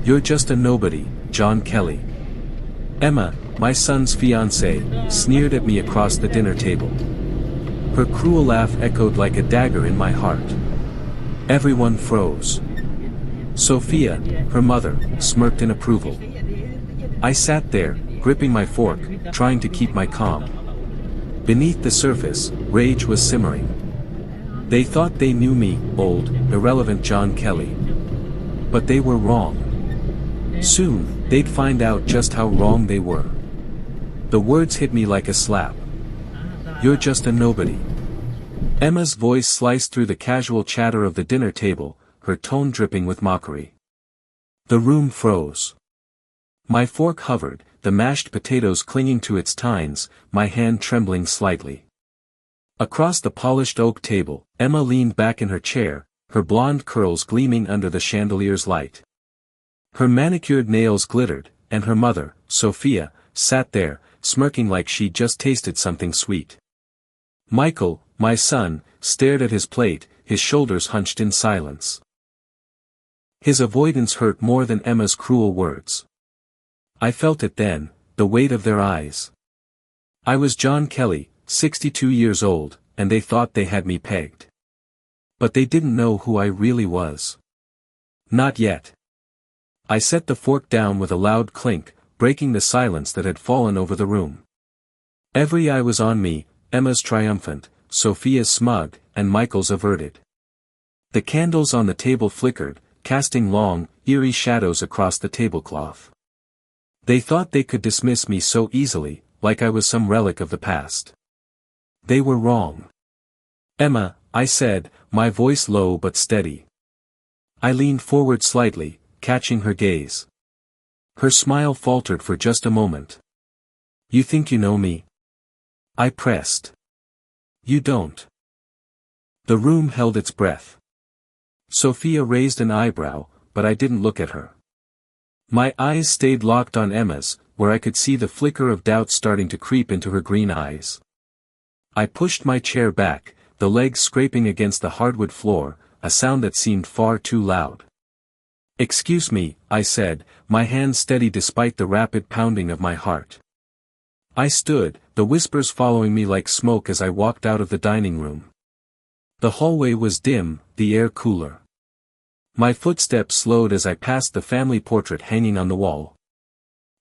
You're just a nobody, John Kelly. Emma, my son's fiancée, sneered at me across the dinner table. Her cruel laugh echoed like a dagger in my heart. Everyone froze. Sophia, her mother, smirked in approval. I sat there, gripping my fork, trying to keep my calm. Beneath the surface, rage was simmering. They thought they knew me, old, irrelevant John Kelly. But they were wrong. Soon, they'd find out just how wrong they were. The words hit me like a slap. You're just a nobody. Emma's voice sliced through the casual chatter of the dinner table, her tone dripping with mockery. The room froze. My fork hovered, the mashed potatoes clinging to its tines, my hand trembling slightly. Across the polished oak table, Emma leaned back in her chair, her blonde curls gleaming under the chandelier's light. Her manicured nails glittered, and her mother, Sophia, sat there, smirking like she'd just tasted something sweet. Michael, my son, stared at his plate, his shoulders hunched in silence. His avoidance hurt more than Emma's cruel words. I felt it then, the weight of their eyes. I was John Kelly, 62 years old, and they thought they had me pegged. But they didn't know who I really was. Not yet. I set the fork down with a loud clink, breaking the silence that had fallen over the room. Every eye was on me, Emma's triumphant, Sophia's smug, and Michael's averted. The candles on the table flickered, casting long, eerie shadows across the tablecloth. They thought they could dismiss me so easily, like I was some relic of the past. They were wrong. Emma, I said, my voice low but steady. I leaned forward slightly, catching her gaze. Her smile faltered for just a moment. You think you know me? I pressed. You don't. The room held its breath. Sophia raised an eyebrow, but I didn't look at her. My eyes stayed locked on Emma's, where I could see the flicker of doubt starting to creep into her green eyes. I pushed my chair back, the legs scraping against the hardwood floor, a sound that seemed far too loud. Excuse me, I said, my hand steady despite the rapid pounding of my heart. I stood, the whispers following me like smoke as I walked out of the dining room. The hallway was dim, the air cooler. My footsteps slowed as I passed the family portrait hanging on the wall.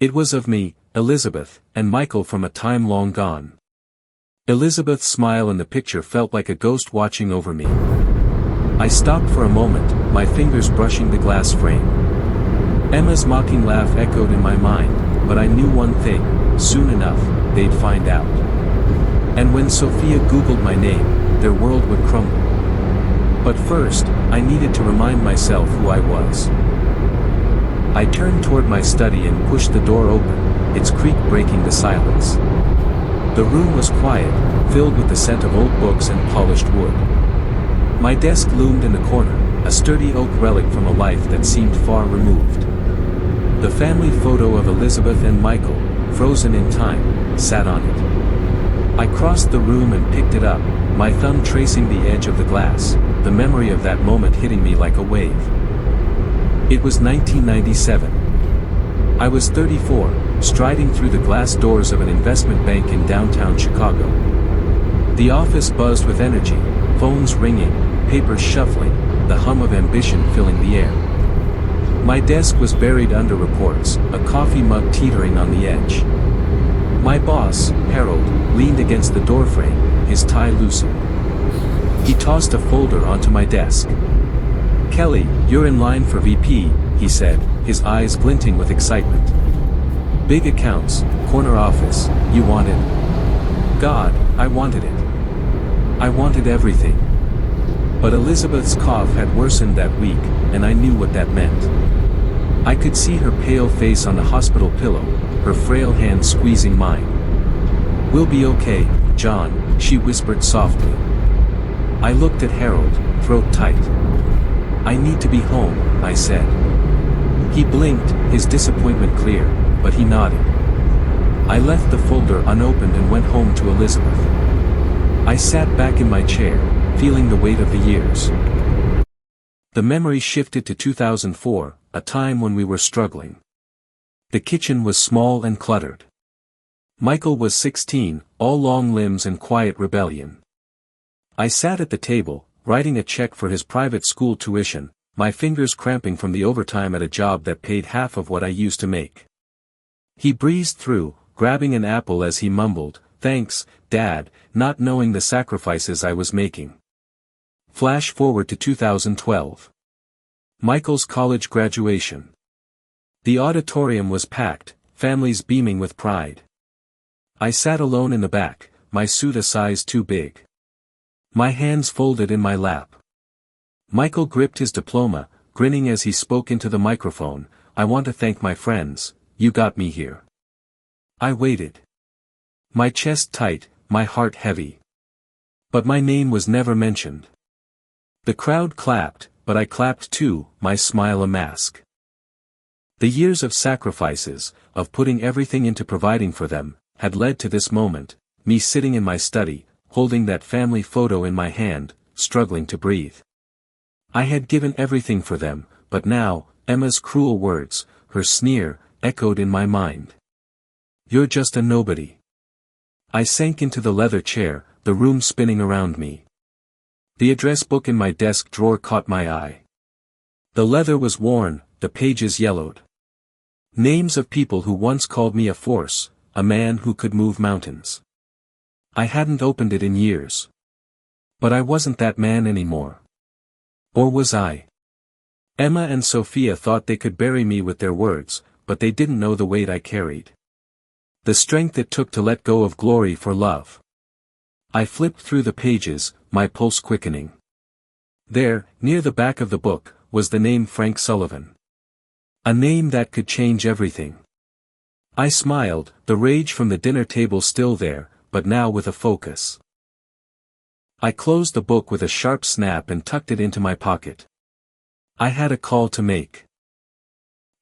It was of me, Elizabeth, and Michael from a time long gone. Elizabeth's smile in the picture felt like a ghost watching over me. I stopped for a moment, my fingers brushing the glass frame. Emma's mocking laugh echoed in my mind, but I knew one thing, soon enough, they'd find out. And when Sophia Googled my name, their world would crumble. But first, I needed to remind myself who I was. I turned toward my study and pushed the door open, its creak breaking the silence. The room was quiet, filled with the scent of old books and polished wood. My desk loomed in the corner, a sturdy oak relic from a life that seemed far removed. The family photo of Elizabeth and Michael, frozen in time, sat on it. I crossed the room and picked it up, my thumb tracing the edge of the glass, the memory of that moment hitting me like a wave. It was 1997. I was 34, striding through the glass doors of an investment bank in downtown Chicago. The office buzzed with energy, phones ringing, papers shuffling, the hum of ambition filling the air. My desk was buried under reports, a coffee mug teetering on the edge. My boss, Harold, leaned against the doorframe, his tie loosened. He tossed a folder onto my desk. Kelly, you're in line for VP, he said, his eyes glinting with excitement. Big accounts, corner office, you want it? God, I wanted it. I wanted everything. But Elizabeth's cough had worsened that week, and I knew what that meant. I could see her pale face on the hospital pillow, her frail hand squeezing mine. We'll be okay, John, she whispered softly. I looked at Harold, throat tight. I need to be home, I said. He blinked, his disappointment clear, but he nodded. I left the folder unopened and went home to Elizabeth. I sat back in my chair, feeling the weight of the years. The memory shifted to 2004, a time when we were struggling. The kitchen was small and cluttered. Michael was 16, all long limbs and quiet rebellion. I sat at the table, writing a check for his private school tuition, my fingers cramping from the overtime at a job that paid half of what I used to make. He breezed through, grabbing an apple as he mumbled, "Thanks, Dad," not knowing the sacrifices I was making. Flash forward to 2012. Michael's college graduation. The auditorium was packed, families beaming with pride. I sat alone in the back, my suit a size too big. My hands folded in my lap. Michael gripped his diploma, grinning as he spoke into the microphone, "I want to thank my friends, you got me here." I waited. My chest tight, my heart heavy. But my name was never mentioned. The crowd clapped, but I clapped too, my smile a mask. The years of sacrifices, of putting everything into providing for them, had led to this moment, me sitting in my study, holding that family photo in my hand, struggling to breathe. I had given everything for them, but now, Emma's cruel words, her sneer, echoed in my mind. "You're just a nobody." I sank into the leather chair, the room spinning around me. The address book in my desk drawer caught my eye. The leather was worn, the pages yellowed. Names of people who once called me a force, a man who could move mountains. I hadn't opened it in years. But I wasn't that man anymore. Or was I? Emma and Sophia thought they could bury me with their words, but they didn't know the weight I carried. The strength it took to let go of glory for love. I flipped through the pages, my pulse quickening. There, near the back of the book, was the name Frank Sullivan. A name that could change everything. I smiled, the rage from the dinner table still there, but now with a focus. I closed the book with a sharp snap and tucked it into my pocket. I had a call to make.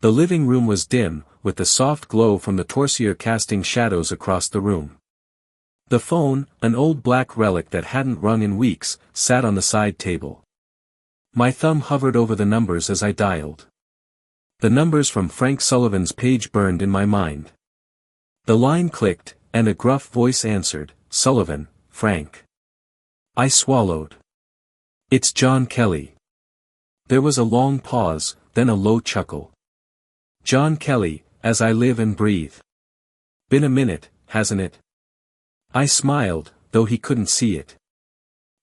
The living room was dim, with the soft glow from the torsier casting shadows across the room. The phone, an old black relic that hadn't rung in weeks, sat on the side table. My thumb hovered over the numbers as I dialed. The numbers from Frank Sullivan's page burned in my mind. The line clicked, and a gruff voice answered, "Sullivan, Frank." I swallowed. "It's John Kelly." There was a long pause, then a low chuckle. "John Kelly, as I live and breathe. Been a minute, hasn't it?" I smiled, though he couldn't see it.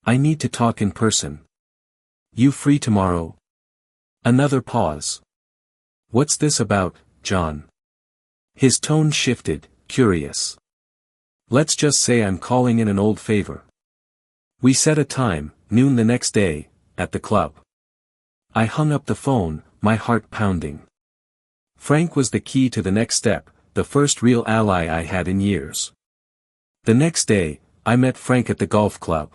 "I need to talk in person. You free tomorrow?" Another pause. "What's this about, John?" His tone shifted, curious. "Let's just say I'm calling in an old favor." We set a time, noon the next day, at the club. I hung up the phone, my heart pounding. Frank was the key to the next step, the first real ally I had in years. The next day, I met Frank at the golf club.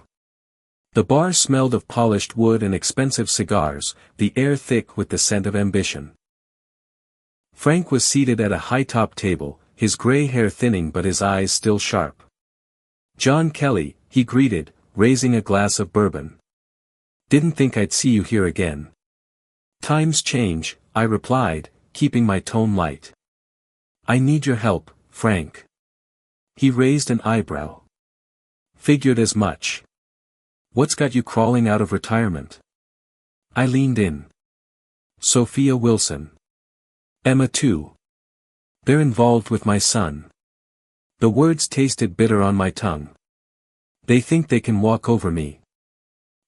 The bar smelled of polished wood and expensive cigars, the air thick with the scent of ambition. Frank was seated at a high-top table, his gray hair thinning but his eyes still sharp. "John Kelly," he greeted, raising a glass of bourbon. "Didn't think I'd see you here again." "Times change," I replied, keeping my tone light. "I need your help, Frank." He raised an eyebrow. "Figured as much. What's got you crawling out of retirement?" I leaned in. "Sophia Wilson. Emma too. They're involved with my son." The words tasted bitter on my tongue. "They think they can walk over me.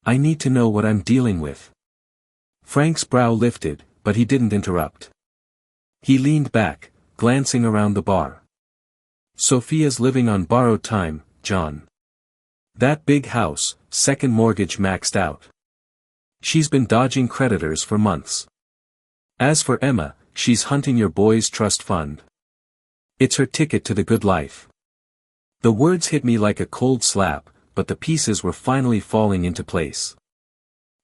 I need to know what I'm dealing with." Frank's brow lifted, but he didn't interrupt. He leaned back, glancing around the bar. "Sophia's living on borrowed time, John. That big house, second mortgage maxed out. She's been dodging creditors for months. As for Emma, she's hunting your boy's trust fund. It's her ticket to the good life." The words hit me like a cold slap, but the pieces were finally falling into place.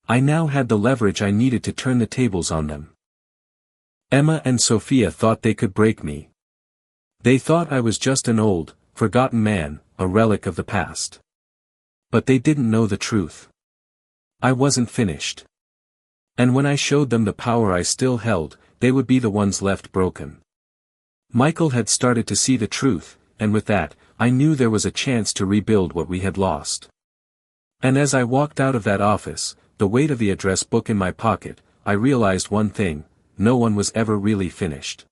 I now had the leverage I needed to turn the tables on them. Emma and Sophia thought they could break me. They thought I was just an old, forgotten man, a relic of the past. But they didn't know the truth. I wasn't finished. And when I showed them the power I still held, they would be the ones left broken. Michael had started to see the truth, and with that, I knew there was a chance to rebuild what we had lost. And as I walked out of that office, the weight of the address book in my pocket, I realized one thing: no one was ever really finished.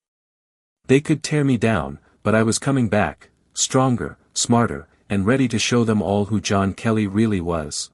They could tear me down, but I was coming back, stronger, smarter, and ready to show them all who John Kelly really was.